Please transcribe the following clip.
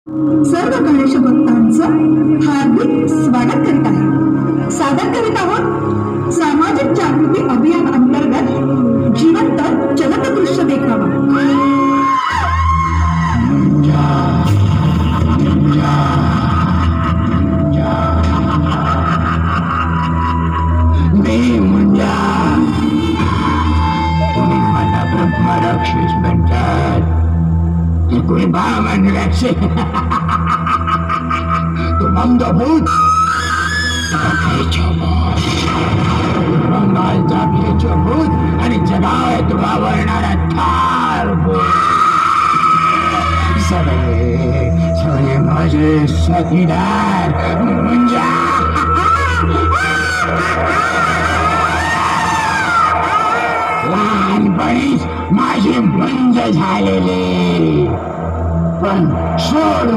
सर्व गणेश भक्तांचं हार्दिक स्वागत करीत आहे. सादर करीत आहोत सामाजिक जागृती अभियान अंतर्गत जिवंत चलत दृश्य देखावा. मी मुंजा, तुम्ही मला ब्रह्मराक्षस म्हणतात, कोणी ब्राह्मण राक्षस, तू मंदभूत ब्रह्माचा भूत आणि जगात वावरणारा ठार सगळे सगळे माझे साथीदार मुंजा. लहानपणीच माझे बंद झालेले पण सोड